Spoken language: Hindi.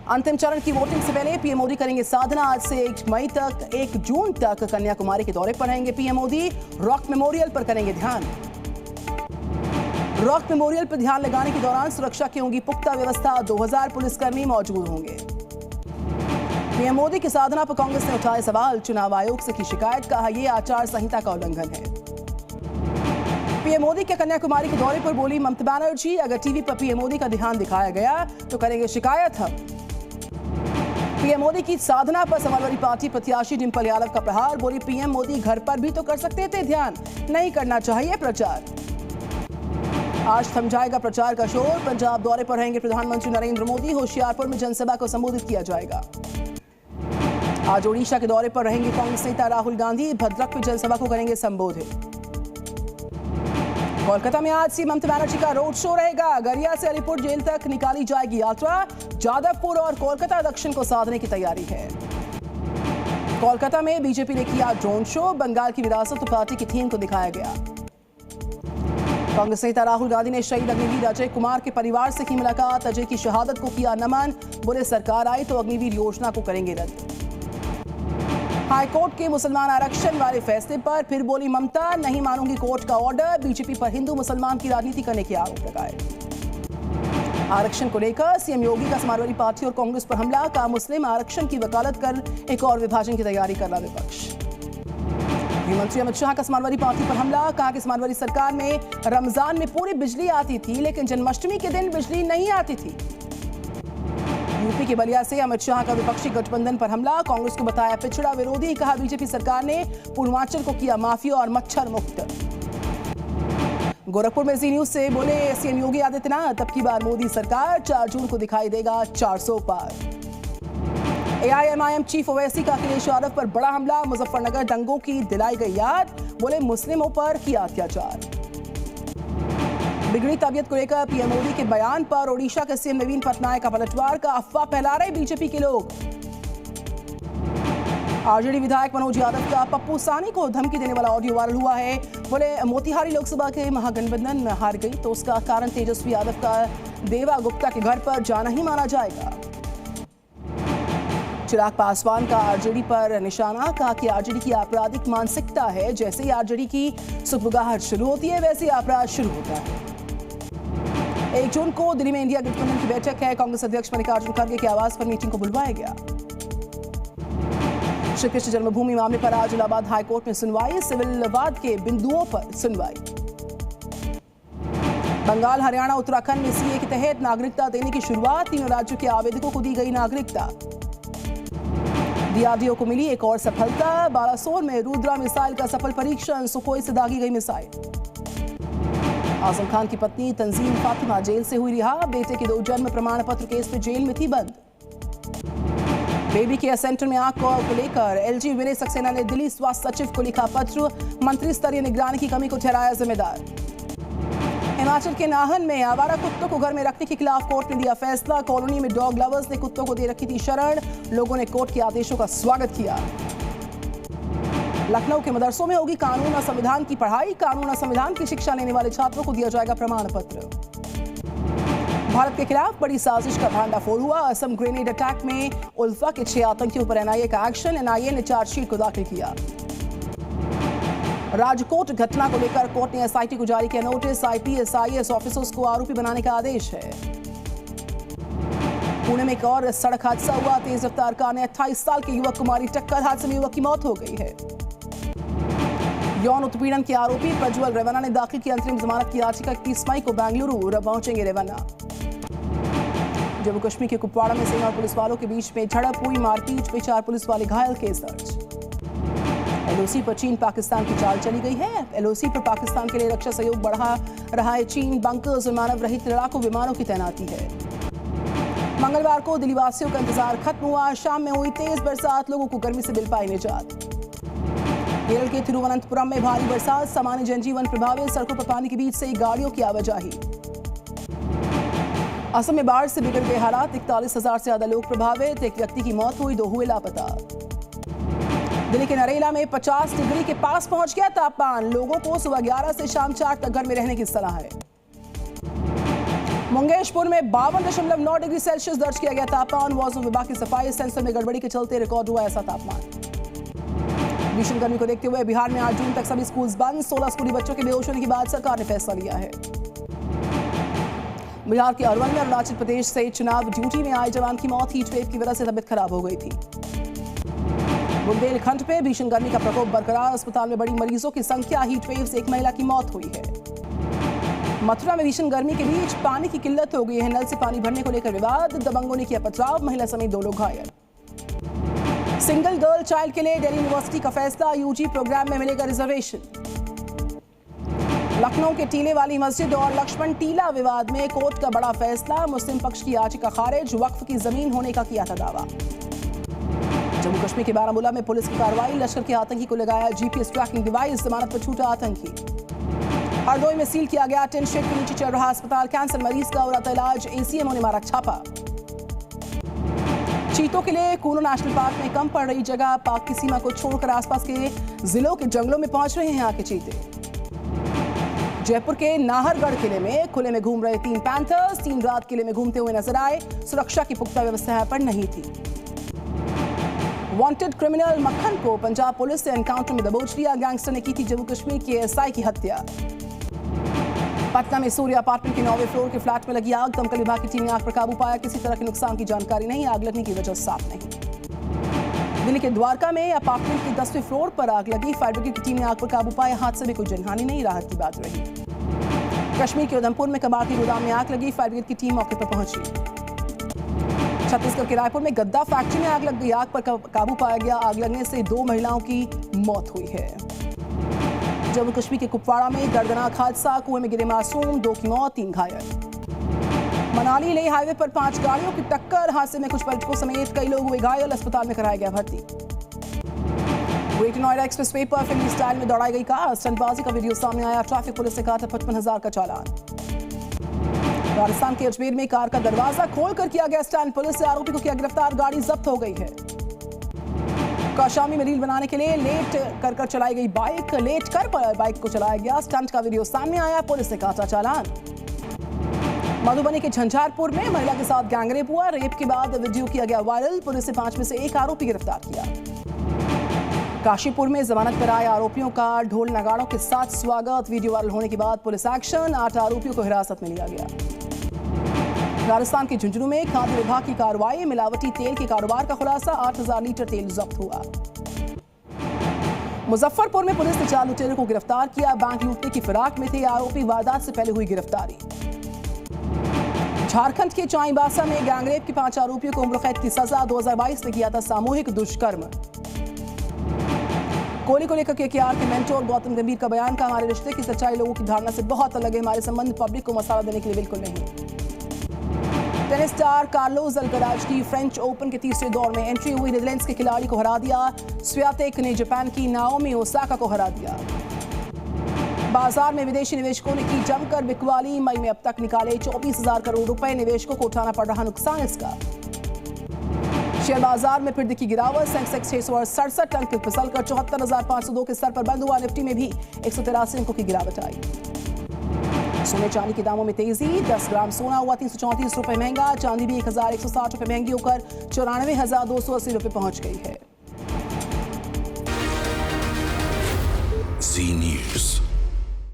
अंतिम चरण की वोटिंग से पहले पीएम मोदी करेंगे साधना। आज से 1 मई तक 1 जून तक कन्याकुमारी के दौरे पर रहेंगे पीएम मोदी। रॉक मेमोरियल पर करेंगे ध्यान। रॉक मेमोरियल पर ध्यान लगाने के दौरान सुरक्षा की होगी पुख्ता व्यवस्था। 2000 पुलिसकर्मी मौजूद होंगे। पीएम मोदी की साधना पर कांग्रेस ने उठाए सवाल। चुनाव आयोग से की शिकायत, कहा यह आचार संहिता का उल्लंघन है। पीएम मोदी के कन्याकुमारी के दौरे पर बोली ममता बनर्जी, अगर टीवी पर पीएम मोदी का ध्यान दिखाया गया तो करेंगे शिकायत हम। पीएम मोदी की साधना पर समाजवादी पार्टी प्रत्याशी डिंपल यादव का प्रहार, बोली पीएम मोदी घर पर भी तो कर सकते थे ध्यान, नहीं करना चाहिए प्रचार। आज थम जाएगा प्रचार का शोर। पंजाब दौरे पर रहेंगे प्रधानमंत्री नरेंद्र मोदी। होशियारपुर में जनसभा को संबोधित किया जाएगा। आज ओडिशा के दौरे पर रहेंगे कांग्रेस नेता राहुल गांधी। भद्रक में जनसभा को करेंगे संबोधित। कोलकाता में आज से ममता बनर्जी का रोड शो रहेगा। गरिया से अलीपुर जेल तक निकाली जाएगी यात्रा। जादवपुर और कोलकाता दक्षिण को साधने की तैयारी है। कोलकाता में बीजेपी ने किया ड्रोन शो। बंगाल की विरासत पार्टी की थीम को दिखाया गया। कांग्रेस नेता राहुल गांधी ने शहीद अग्निवीर अजय कुमार के परिवार से की मुलाकात। अजय की शहादत को किया नमन। बोले सरकार आई तो अग्निवीर योजना को करेंगे रद्द। हाईकोर्ट के मुसलमान आरक्षण वाले फैसले पर फिर बोली ममता, नहीं मानूंगी कोर्ट का ऑर्डर। बीजेपी पर हिंदू मुसलमान की राजनीति करने के आरोप लगाए। आरक्षण को लेकर सीएम योगी का समाजवादी पार्टी और कांग्रेस पर हमला, कहा मुस्लिम आरक्षण की वकालत कर एक और विभाजन की तैयारी कर रहा विपक्ष। गृहमंत्री अमित शाह का समाजवादी पार्टी पर हमला, कहा कि समाजवादी सरकार में रमजान में पूरी बिजली आती थी लेकिन जन्माष्टमी के दिन बिजली नहीं आती थी। यूपी के बलिया से अमित शाह का विपक्षी गठबंधन पर हमला, कांग्रेस को बताया पिछड़ा विरोधी, कहा बीजेपी सरकार ने पूर्वांचल को किया माफिया और मच्छर मुक्त। गोरखपुर में जी न्यूज से बोले सीएम योगी आदित्यनाथ, अब की बार मोदी सरकार 4 जून को दिखाई देगा 400 पार। एआईएमआईएम चीफ ओवैसी का अखिलेश यादव पर बड़ा हमला, मुजफ्फरनगर दंगों की दिलाई गई याद, बोले मुस्लिमों पर किया अत्याचार। बिगड़ी तबियत को लेकर पीएम मोदी के बयान पर ओडिशा के सीएम नवीन पटनायक का पलटवार, का अफवाह फैला रहे बीजेपी के लोग। आरजेडी विधायक मनोज यादव का पप्पू सानी को धमकी देने वाला ऑडियो वायरल हुआ है। बोले मोतिहारी लोकसभा के महागठबंधन में हार गई तो उसका कारण तेजस्वी यादव का देवा गुप्ता के घर पर जाना ही माना जाएगा। चिराग पासवान का आरजेडी पर निशाना, कहा कि आरजेडी की आपराधिक मानसिकता है, जैसे ही आरजेडी की सुगबुगाहट शुरू होती है वैसे ही अपराध शुरू होता है। 1 जून को दिल्ली में इंडिया गठबंधन की बैठक है। कांग्रेस अध्यक्ष मल्लिकार्जुन खड़गे के आवास पर मीटिंग को बुलवाया गया। श्री कृष्ण जन्मभूमि मामले पर आज इलाहाबाद हाईकोर्ट में सुनवाई। सिविल विवाद के बिंदुओं पर सुनवाई। बंगाल, हरियाणा, उत्तराखंड में सीए के तहत नागरिकता देने की शुरुआत। 3 राज्यों के आवेदकों को दी गई नागरिकता। डीआरडीओ को मिली एक और सफलता। बालासोर में रुद्रा मिसाइल का सफल परीक्षण। सुखोई से दागी गई मिसाइल। आजम खान की पत्नी तंजीम फातिमा जेल से हुई रिहा। बेटे के 2 जन्म प्रमाण पत्र केस में जेल में थी बंद। बेबी केयर सेंटर में आग को लेकर एलजी विनय सक्सेना ने दिल्ली स्वास्थ्य सचिव को लिखा पत्र। मंत्री स्तरीय निगरानी की कमी को ठहराया जिम्मेदार। हिमाचल के नाहन में आवारा कुत्तों को घर में रखने के खिलाफ कोर्ट ने दिया फैसला। कॉलोनी में डॉग लवर्स ने कुत्तों को दे रखी थी शरण। लोगों ने कोर्ट के आदेशों का स्वागत किया। लखनऊ के मदरसों में होगी कानून और संविधान की पढ़ाई। कानून और संविधान की शिक्षा लेने वाले छात्रों को दिया जाएगा प्रमाण पत्र। भारत के खिलाफ बड़ी साजिश का भांडाफोड़ हुआ। असम ग्रेनेड अटैक में उल्फा के 6 आतंकियों पर एनआईए का एक्शन। एनआईए ने चार्जशीट को दाखिल किया। राजकोट घटना को लेकर कोर्ट ने एसआईटी को जारी किया नोटिस। आईपीएस आईएएस ऑफिसर्स को आरोपी बनाने का आदेश है। पुणे में एक और सड़क हादसा हुआ। तेज रफ्तार कार ने 28 साल के युवक को मारी टक्कर। हादसे में युवक की मौत हो गई है। यौन उत्पीड़न के आरोपी प्रज्वल रेवन्ना ने दाखिल की अंतरिम जमानत की याचिका। 30 मई को बेंगलुरु पहुंचेंगे रेवन्ना। जम्मू कश्मीर के कुपवाड़ा में सेना और पुलिस वालों के बीच में झड़प हुई। मारपीट में 4 पुलिस वाले घायल। केस दर्ज। एलओसी पर चीन पाकिस्तान की चाल चली गई है। एलओसी पर पाकिस्तान के लिए रक्षा सहयोग बढ़ा रहा है चीन। बंकर्स और मानव रहित लड़ाकू विमानों की तैनाती है। मंगलवार को दिल्ली वासियों का इंतजार खत्म हुआ। शाम में हुई तेज बरसात, लोगों को गर्मी से मिल पाई निजात। केरल के तिरुवनंतपुरम में भारी बरसात, सामान्य जनजीवन प्रभावित। सड़कों पर पानी के बीच से गाड़ियों की आवाजाही। असम में बाढ़ से बिगड़ गए हालात। 41,000 से ज्यादा लोग प्रभावित। एक व्यक्ति की मौत हुई, 2 हुए लापता। दिल्ली के नरेला में 50 डिग्री के पास पहुंच गया तापमान। लोगों को सुबह 11 से शाम 4 तक घर में रहने की सलाह है। मंगेशपुर में 52.9 डिग्री सेल्सियस दर्ज किया गया तापमान। मौसम विभाग की सफाई सेंसर में गड़बड़ी के चलते रिकॉर्ड हुआ ऐसा तापमान। भीषण गर्मी को देखते हुए बिहार में 8 जून तक सभी स्कूल बंद। 16 स्कूली बच्चों के बेहोश होने के बाद सरकार ने फैसला लिया है। बिहार के अरवल में अरुणाचल प्रदेश से चुनाव ड्यूटी में आए जवान की मौत। हीट वेव की वजह से तबीयत खराब हो गई थी। बुंदेलखंड में भीषण गर्मी का प्रकोप बरकरार। अस्पताल में बड़ी मरीजों की संख्या। हीट वेव से एक महिला की मौत हुई है। मथुरा में भीषण गर्मी के बीच पानी की किल्लत हो गई है। नल से पानी भरने को लेकर विवाद। दबंगों ने किया पथराव। महिला समेत 2 लोग घायल। सिंगल गर्ल चाइल्ड के लिए दिल्ली यूनिवर्सिटी का फैसला। यूजी प्रोग्राम में मिलेगा रिजर्वेशन। लखनऊ के टीले वाली मस्जिद और लक्ष्मण टीला विवाद में कोर्ट का बड़ा फैसला। मुस्लिम पक्ष की याचिका खारिज। वक्फ की जमीन होने का किया था दावा। जम्मू कश्मीर के बारामूला में पुलिस की कार्रवाई। लश्कर के आतंकी को लगाया जीपीएस ट्रैकिंग डिवाइस। जमानत पर छूटा आतंकी। हरदोई में सील किया गया टिन शेड के नीचे चल रहा अस्पताल। कैंसर मरीज का हो रहा था इलाज। एसीएमओ ने मारा छापा। चीतों के लिए कूनो नेशनल पार्क में कम पड़ रही जगह। पार्क की सीमा को छोड़कर आसपास के जिलों के जंगलों में पहुंच रहे हैं यहाँ के चीते। जयपुर के नाहरगढ़ किले में खुले में घूम रहे 3 पैंथर्स। 3 रात किले में घूमते हुए नजर आए। सुरक्षा की पुख्ता व्यवस्था पर नहीं थी। वांटेड क्रिमिनल मक्खन को पंजाब पुलिस से एनकाउंटर में दबोच लिया। गैंगस्टर ने की थी जम्मू कश्मीर के एसआई की हत्या। पटना में सूर्य अपार्टमेंट के 9वें फ्लोर के फ्लैट में लगी आग। दमकल विभाग की टीम ने आग पर काबू पाया। किसी तरह के नुकसान की जानकारी नहीं। आग लगने की वजह साफ नहीं। दिल्ली के द्वारका में अपार्टमेंट के 10वें फ्लोर पर आग लगी। फायर ब्रिगेड की टीम ने आग पर काबू पाया। हादसे में कोई जनहानि नहीं। राहत की बात रही। कश्मीर के उधमपुर में कबाड़ की गोदाम में आग लगी। फायर ब्रिगेड की टीम मौके पर पहुंची। छत्तीसगढ़ के रायपुर में गद्दा फैक्ट्री में आग लग गई। आग पर काबू पाया गया। आग लगने से 2 महिलाओं की मौत हुई है। जम्मू कश्मीर के कुपवाड़ा में दर्दनाक हादसा। कुएं में गिरे मासूम। 2 की मौत, 3 घायल। मनाली लेह हाईवे पर 5 गाड़ियों की टक्कर। हादसे में कुछ पर्यटकों समेत कई लोग हुए घायल। अस्पताल में कराया गया भर्ती। ग्रेटर नोएडा एक्सप्रेसवे पर फिल्मी स्टाइल में दौड़ाई गई कार। स्टंटबाजी का वीडियो सामने आया। ट्रैफिक पुलिस ने काटा 55,000 का चालान। राजस्थान के अजमेर में कार का दरवाजा खोलकर किया गया स्टंट। पुलिस से आरोपी को किया गिरफ्तार। गाड़ी जब्त हो गई है। कौशाम्बी में रील बनाने के लिए लेट कर चलाई गई बाइक। लेट कर बाइक को चलाया गया। स्टंट का वीडियो सामने आया। पुलिस ने काटा चालान। मधुबनी के झंझारपुर में महिला के साथ गैंगरेप हुआ। रेप के बाद वीडियो किया गया वायरल। पुलिस ने 5 में से 1 आरोपी गिरफ्तार किया। काशीपुर में जमानत पर आए आरोपियों का ढोल नगाड़ों के साथ स्वागत। वीडियो वायरल होने के बाद पुलिस एक्शन। 8 आरोपियों को हिरासत में लिया गया। राजस्थान के झुंझुनू में खाद्य विभाग की कार्रवाई। मिलावटी तेल के कारोबार का खुलासा। 8,000 लीटर तेल जब्त हुआ। मुजफ्फरपुर में पुलिस ने 4 लुटेरों को गिरफ्तार किया। बैंक लूटने की फिराक में थे आरोपी। वारदात से पहले हुई गिरफ्तारी। झारखंड के चाईबासा में गैंगरेप के 5 आरोपियों को उम्र कैद की सजा। 2022 में किया था सामूहिक दुष्कर्म। कोहली को लेकर केकेआर के मेंटोर गौतम गंभीर का बयान। का हमारे रिश्ते की सच्चाई लोगों की धारणा से बहुत अलग है। हमारे संबंध पब्लिक को मसाला देने के लिए बिल्कुल नहीं। टेनिस स्टार कार्लोस अल्कराज की फ्रेंच ओपन के 3रे दौर में एंट्री हुई। नीदरलैंड्स के खिलाड़ी को हरा दिया। स्वियातेक ने जापान की नाओमी ओसाका को हरा दिया। बाजार में विदेशी निवेशकों ने की जमकर बिकवाली। मई में अब तक निकाले 24,000 करोड़ रुपए। निवेशकों को उठाना पड़ रहा नुकसान इसका। शेयर बाजार में फिर दिखी गिरावट। सेंसेक्स 667 अंक फिसलकर 74,502 के स्तर पर बंद हुआ। निफ्टी में भी 183 अंकों की गिरावट आई। सोने चांदी के दामों में तेजी। 10 ग्राम सोना हुआ 334 रुपए महंगा। चांदी भी 1,160 रुपए महंगी होकर 94,280 रुपए पहुंच गई है।